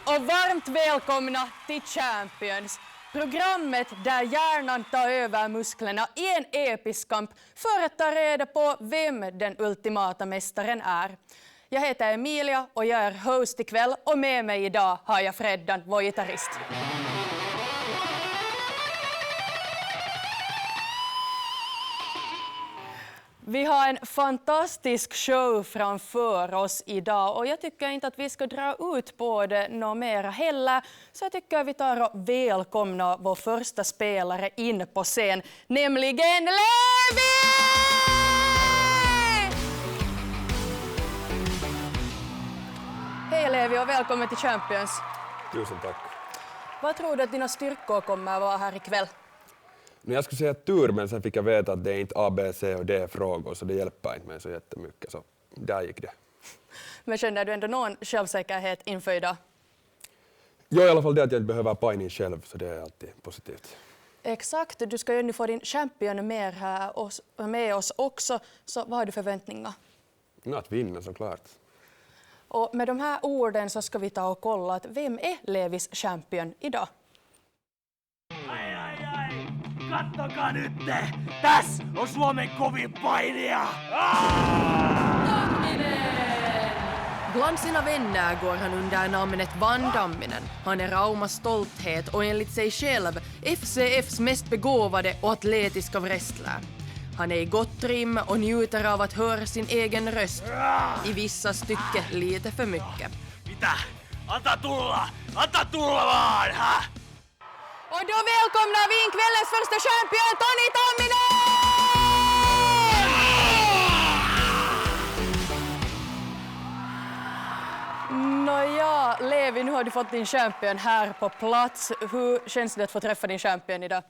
och varmt välkomna till Champions. Programmet där hjärnan tar över musklerna i en episk kamp för att ta reda på vem den ultimata mästaren är. Jag heter Emilia och jag är host ikväll och med mig idag har jag Freddan, vår gitarrist. Vi har en fantastisk show framför oss idag och jag tycker inte att vi ska dra ut på det något mera heller. Så jag tycker att vi tar och välkomnar vår första spelare in på scen, nämligen Levi! Hej Levi och välkommen till Champions. Tusen tack. Vad tror du att dina styrkor kommer att vara här ikväll? Jag skulle säga tur, men sen fick jag veta att det är inte A, B, C och D-frågor, så det hjälper inte mig så jättemycket. Så där gick det. Men känner du ändå någon självsäkerhet inför idag? Jo, i alla fall det att jag inte behöver pajning själv, så det är alltid positivt. Exakt, du ska ju nu få din champion med oss också, så vad har du förväntningar? Att vinna såklart. Och med de här orden så ska vi ta och kolla att vem är Levis champion idag? Kattokaa nyt! Tässä on Suomen kovin painija! Bland sina vänner går han under namnet Van Damminen. Han är Raumas stolthet och enligt sig själv FCFs mest begåvade och atletiska wrestler. Han är i gott rim och njuter av att höra sin egen röst. I vissa stycken lite för mycket. Mitä? Anta tulla vaan! Ha? Och då välkomnar vi in kvällens första champion, Toni Tamminen! Nåja, Levi, nu har du fått din champion här på plats. Hur känns det att få träffa din champion idag?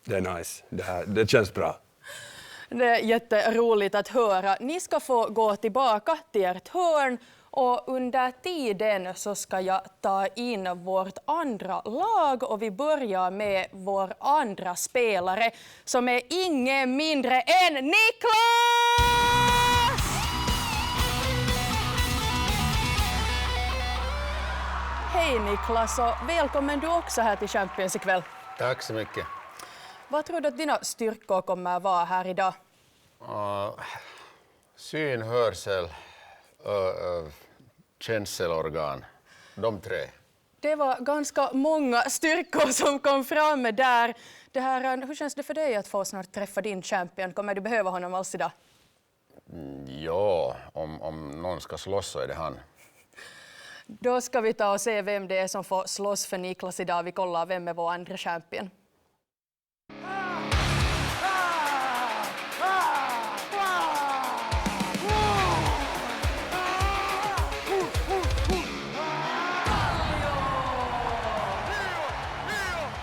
Det är nice. Det känns bra. Det är jätteroligt att höra. Ni ska få gå tillbaka till ert hörn. Och under tiden så ska jag ta in vårt andra lag och vi börjar med vår andra spelare som är ingen mindre än Niklas! Hej Niklas och välkommen du också här till Champions ikväll. Tack så mycket. Vad tror du att dina styrkor kommer att vara här idag? Syn, hörsel, känselorgan, de tre. Det var ganska många styrkor som kom fram där. Hur känns det för dig att få snart träffa din champion? Kommer du behöva honom alls idag? Ja, om någon ska slåss så är det han. Då ska vi ta och se vem det är som får slåss för Niklas idag. Vi kollar vem är vår andra champion.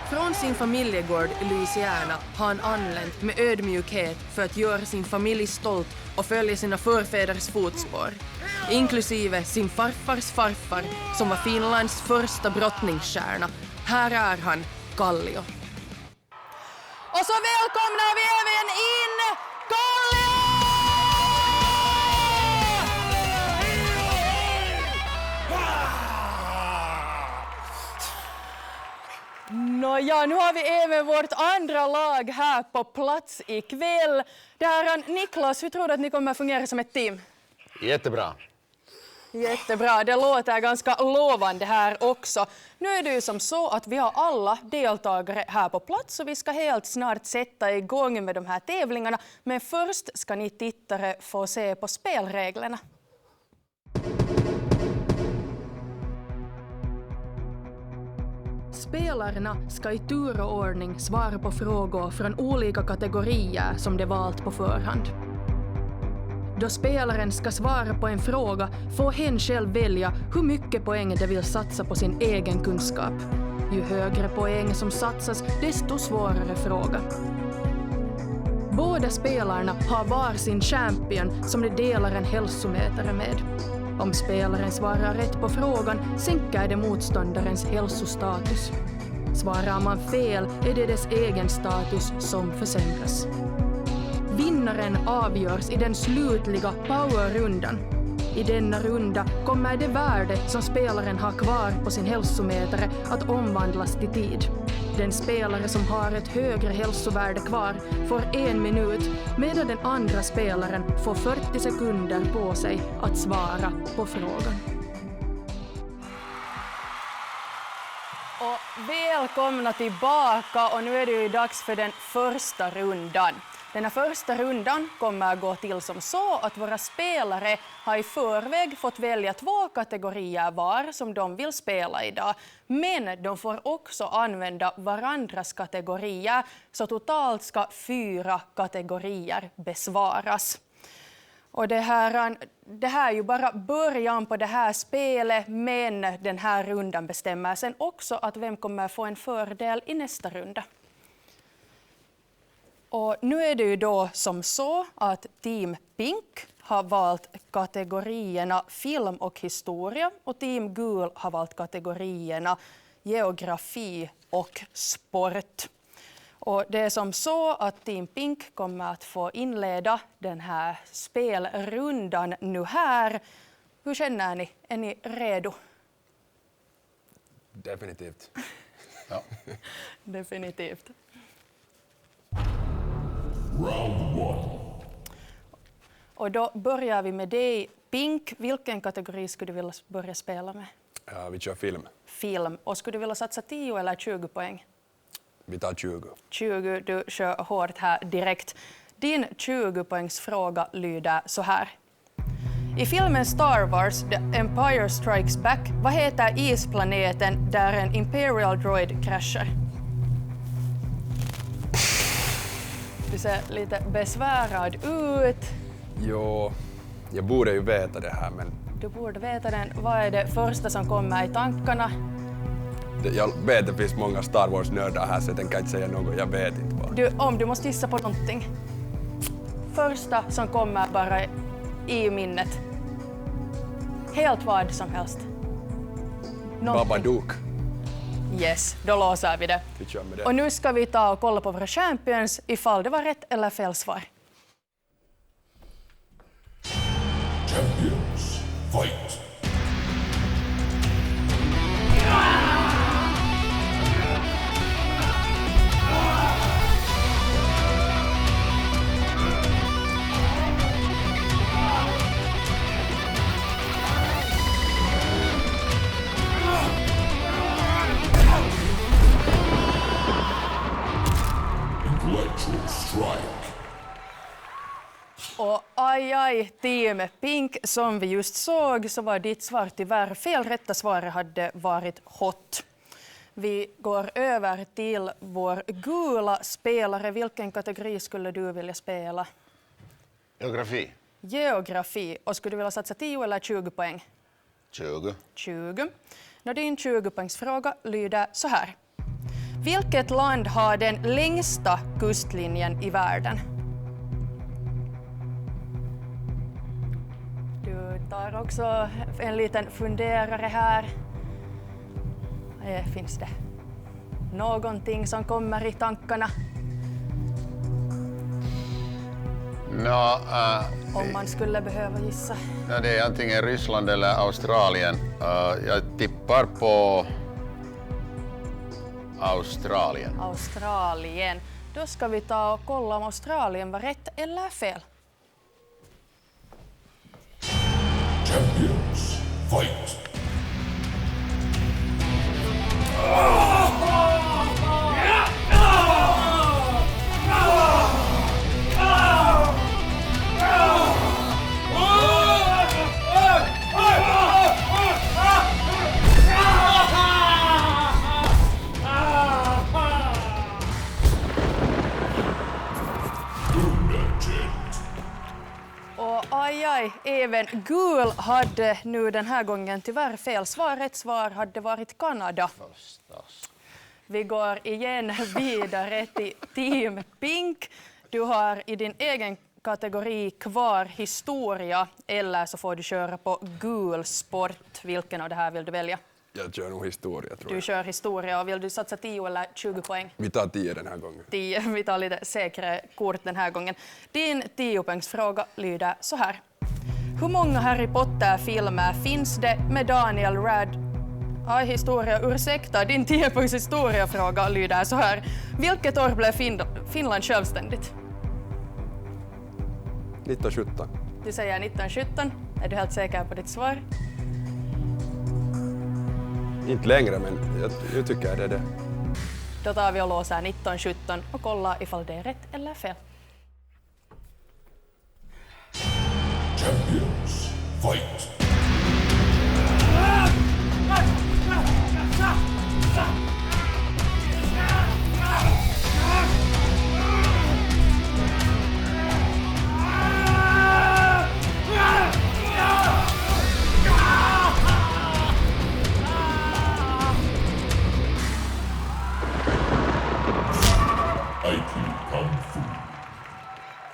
Från sin familjegård i Louisiana har han anlänt med ödmjukhet för att göra sin familj stolt och följa sina förfäders fotspår. Inklusive sin farfars farfar som var Finlands första brottningsstjärna. Här är han, Kallio. Och så välkomnar vi även in Kallio! Nåja, nu har vi även vårt andra lag här på plats ikväll. Niklas, hur tror du att ni kommer att fungera som ett team? Jättebra. Jättebra, det låter ganska lovande här också. Nu är det ju som så att vi har alla deltagare här på plats och vi ska helt snart sätta igång med de här tävlingarna. Men först ska ni tittare få se på spelreglerna. Spelarna ska i tur och ordning svara på frågor från olika kategorier som de valt på förhand. Då spelaren ska svara på en fråga får hen själv välja hur mycket poäng de vill satsa på sin egen kunskap. Ju högre poäng som satsas, desto svårare fråga. Båda spelarna har var sin champion som de delar en hälsomätare med. Om spelaren svarar rätt på frågan sänker det motståndarens hälsostatus. Svarar man fel är det dess egen status som försämras. Vinnaren avgörs i den slutliga powerrundan. I denna runda kommer det värde som spelaren har kvar på sin hälsomätare att omvandlas till tid. Den spelare som har ett högre hälsovärde kvar får 1 minut, medan den andra spelaren får 40 sekunder på sig att svara på frågan. Och välkomna tillbaka, och nu är det ju dags för den första rundan. Den här första rundan kommer att gå till som så att våra spelare har i förväg fått välja 2 kategorier var som de vill spela idag. Men de får också använda varandras kategorier, så totalt ska 4 kategorier besvaras. Och det här är ju bara början på det här spelet, men den här rundan bestämmer sen också att vem kommer få en fördel i nästa runda. Och nu är det ju då som så att Team Pink har valt kategorierna film och historia, och Team Gul har valt kategorierna geografi och sport. Och det är som så att Team Pink kommer att få inleda den här spelrundan nu här. Hur känner ni? Är ni redo? Definitivt. Ja. Definitivt. Round 1. Och då börjar vi med dig, Pink. Vilken kategori skulle du vilja börja spela med? Ja, vi kör film. Film. Och skulle du vilja satsa 10 eller 20 poäng? Vi tar 20. 20, du kör hårt här direkt. Din 20-poängsfråga lyder så här. I filmen Star Wars, The Empire Strikes Back, vad heter isplaneten där en Imperial droid kraschar? Du ser lite besvärad ut. Jo, jag borde ju veta det här, men Du borde veta den. Vad är det första som kommer i tankarna? jag vet att det finns många Star Wars-nördar här, så jag tänker inte säga något. Jag vet inte bara. Du måste gissa på någonting. Första som kommer bara i minnet. Helt vad som helst. Någonting. Babadook. Yes, då låser vi det. Vi kör med det. Och nu ska vi ta och kolla på våra champions ifall det var rätt eller fel svar. Champions, fight! Intellectual strike. Och aj, Team Pink, som vi just såg så var ditt svar tyvärr fel. Rätta svaret hade varit hot. Vi går över till vår gula spelare. Vilken kategori skulle du vilja spela? Geografi. Geografi. Och skulle du vilja satsa 10 eller 20 poäng? 20. 20. Din 20-poängsfråga lyder så här. Vilket land har den längsta kustlinjen i världen? Du tar också en liten funderare här. Finns det någonting som kommer i tankarna? Om man skulle behöva gissa. Det är antingen Ryssland eller Australien. Jag tippar på Australien. Australien. Då ska vi ta och kolla om Australien var rätt eller fel. Champions, fight! Aj, även Gul hade nu den här gången tyvärr fel svar. Rätt svar hade varit Kanada. Vi går igen vidare till Team Pink. Du har i din egen kategori kvar historia, eller så får du köra på gul sport. Vilken av det här vill du välja? Jag kör nog historia, tror Du jag. kör historia, och vill du satsa 10 eller 20 poäng? Vi tar 10 den här gången. 10, vi tar lite säkrare kort den här gången. Din 10-poängsfråga lyder så här. Hur många Harry Potter-filmer finns det med Daniel Rad? Historia, ursäkta, din 10-punkts historiefråga lyder så här. Vilket år blev Finland självständigt? 1917. Du säger 1917. Är du helt säker på ditt svar? Inte längre, men jag tycker det är det. Då tar vi och låser 1917 och kollar ifall det är rätt eller fel. Champions, fight!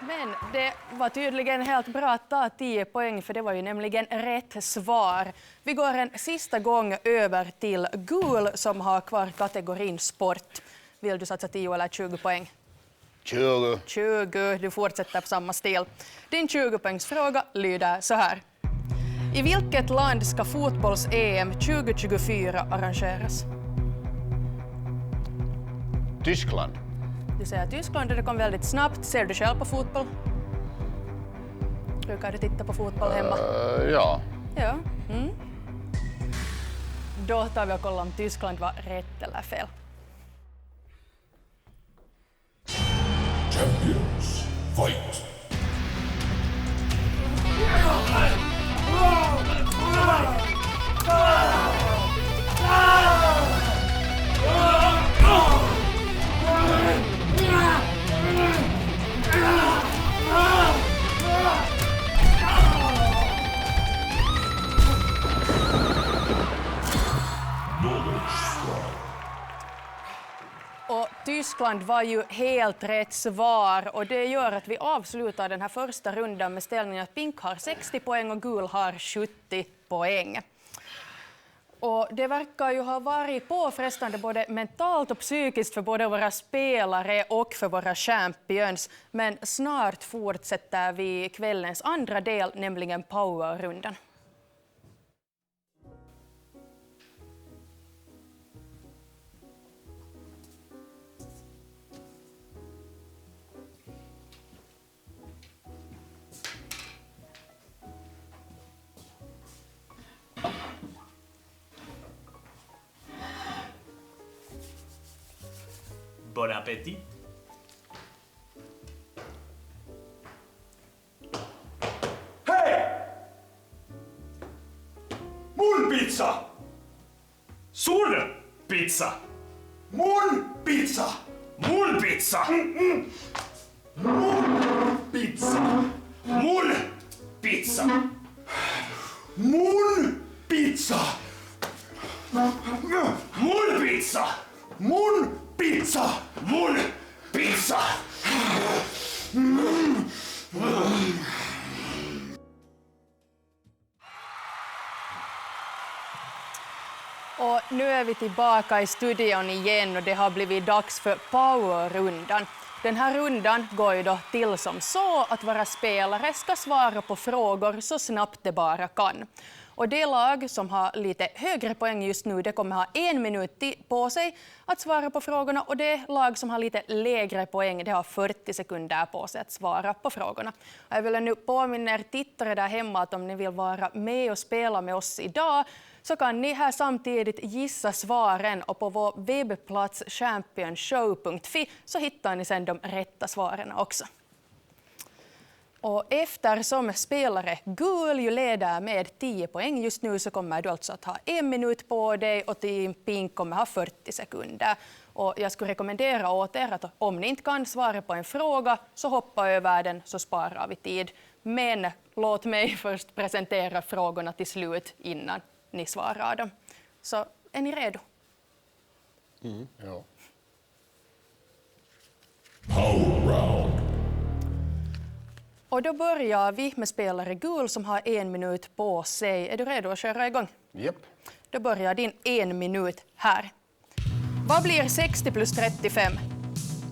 Men det var tydligen helt bra att ta 10 poäng, för det var ju nämligen rätt svar. Vi går en sista gång över till Gul som har kvar kategorin sport. Vill du satsa 10 eller 20 poäng? 20. 20, du fortsätter på samma stil. Din 20-poängsfråga lyder så här. I vilket land ska fotbolls-EM 2024 arrangeras? Tyskland. Du säger Tyskland och det kom väldigt snabbt. Ser du själv på fotboll? Brukar du titta på fotboll hemma? Ja. Ja. Då tar vi och kollar om Tyskland var rätt eller fel. Champions, fight! Och Tyskland var ju helt rätt svar och det gör att vi avslutar den här första rundan med ställningen att Pink har 60 poäng och Gul har 70 poäng. Och det verkar ju ha varit påfrestande både mentalt och psykiskt för både våra spelare och för våra champions. Men snart fortsätter vi kvällens andra del, nämligen powerrundan. Bon appétit. Hei! Mun pizza! Sun pizza! Mun pizza! Mun pizza! Mun pizza! Mun pizza! Mun pizza! Mun pizza! Mun pizza! Mun pizza! Och nu är vi tillbaka i studion igen och det har blivit dags för powerrundan. Den här rundan går ju då till som så att våra spelare ska svara på frågor så snabbt det bara kan. Och det lag som har lite högre poäng just nu, det kommer ha 1 minut på sig att svara på frågorna. Och det lag som har lite lägre poäng, det har 40 sekunder på sig att svara på frågorna. Och jag vill nu påminna er tittare där hemma att om ni vill vara med och spela med oss idag så kan ni här samtidigt gissa svaren och på vår webbplats championshow.fi så hittar ni sedan de rätta svaren också. Och eftersom spelare Gul ju leder med 10 poäng just nu så kommer du alltså att ha 1 minut på dig och Team Pink kommer ha 40 sekunder. Och jag skulle rekommendera åt er att om ni inte kan svara på en fråga så hoppa över den så sparar vi tid. Men låt mig först presentera frågorna till slut innan ni svarar dem. Så är ni redo? Ja. Power round. Och då börjar vi med spelare Gul som har 1 minut på sig. Är du redo att köra igång? Japp. Då börjar din 1 minut här. Vad blir 60 plus 35?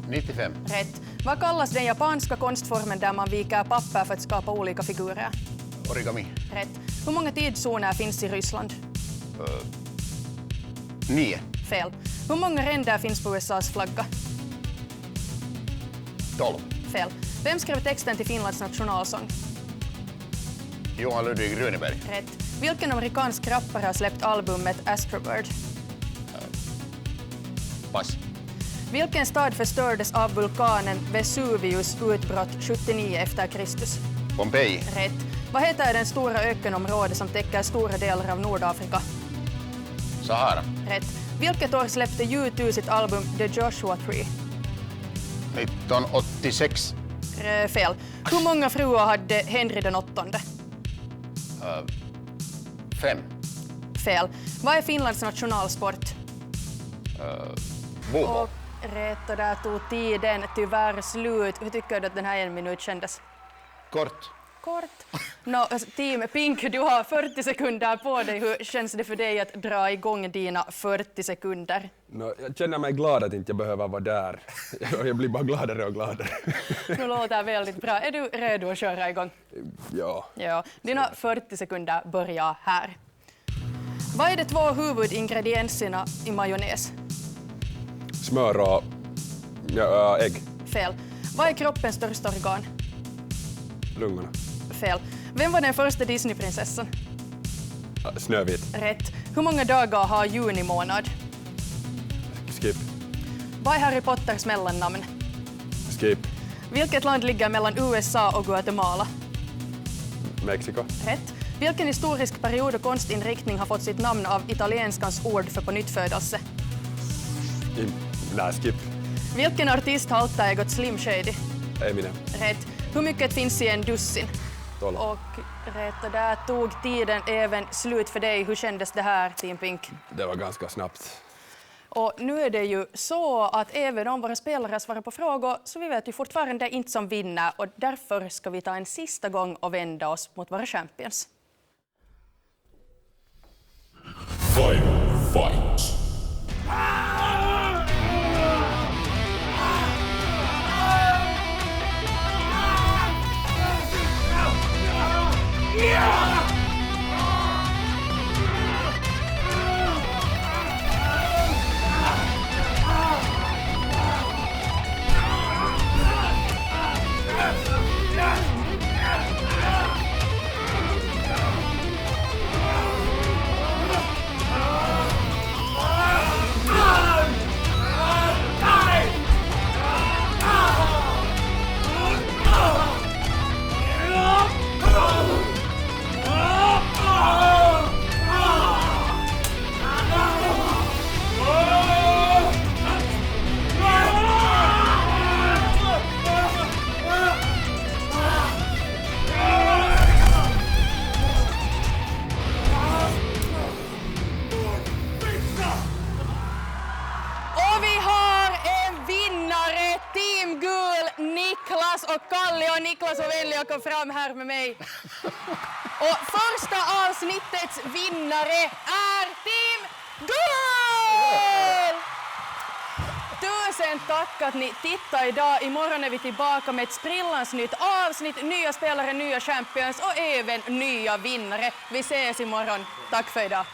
95. Rätt. Vad kallas den japanska konstformen där man viker papper för att skapa olika figurer? Origami. Rätt. Hur många tidszoner finns i Ryssland? 9. Fel. Hur många ränder finns på USAs flagga? 12. Fel. Vem skrev texten till Finlands nationalsång? Johan Ludvig Runeberg. Rätt. Vilken amerikansk rappare har släppt albumet Astrobird? Pass. Vilken stad förstördes av vulkanen Vesuvius utbrott 79 efter Kristus? Pompeji. Rätt. Vad heter den stora ökenområde som täcker stora delar av Nordafrika? Sahara. Rätt. Vilket år släppte U2 sitt album The Joshua Tree? 1986. Fel. Hur många fruar hade Henry den åttonde? 5. Fel. Vad är Finlands nationalsport? Bobo. Och rätt, och där tog tiden tyvärr slut. Hur tycker du att den här 1 minut kändes? Kort. Kort. Team Pink, du har 40 sekunder på dig. Hur känns det för dig att dra igång dina 40 sekunder? Jag känner mig glad att inte jag behöver vara där. Jag blir bara gladare och gladare. Det låter väldigt bra. Är du redo att köra igång? Ja. Ja. Dina 40 sekunder börjar här. Vad är de 2 huvudingredienserna i majonnäs? Smör och ägg. Fel. Vad är kroppens största organ? Lungorna. Fel. Vem var den första Disneyprinsessan? Snövit. Rätt. Hur många dagar har juni månad? Skip. Vad är Harry Potters mellannamn? Skip. Vilket land ligger mellan USA och Guatemala? Mexiko. Rätt. Vilken historisk period och konstinriktning har fått sitt namn av italienskans ord för pånyttfödelse? Skip. Vilken artist har allt ägot Slim Shady? Eminem. Rätt. Hur mycket finns i en dussin? 12. Och rätt, och där tog tiden även slut för dig. Hur kändes det här, Team Pink? Det var ganska snabbt. Och nu är det ju så att även om våra spelare svarar på frågor så vi vet ju fortfarande inte som vinner, och därför ska vi ta en sista gång och vända oss mot våra champions. Final fight. Niklas och Kalle, och Niklas och Velja kom fram här med mig. Och första avsnittets vinnare är Team Gul! Tusen tack att ni tittade idag. Imorgon är vi tillbaka med ett sprillans nytt avsnitt, nya spelare, nya champions och även nya vinnare. Vi ses imorgon. Tack för idag.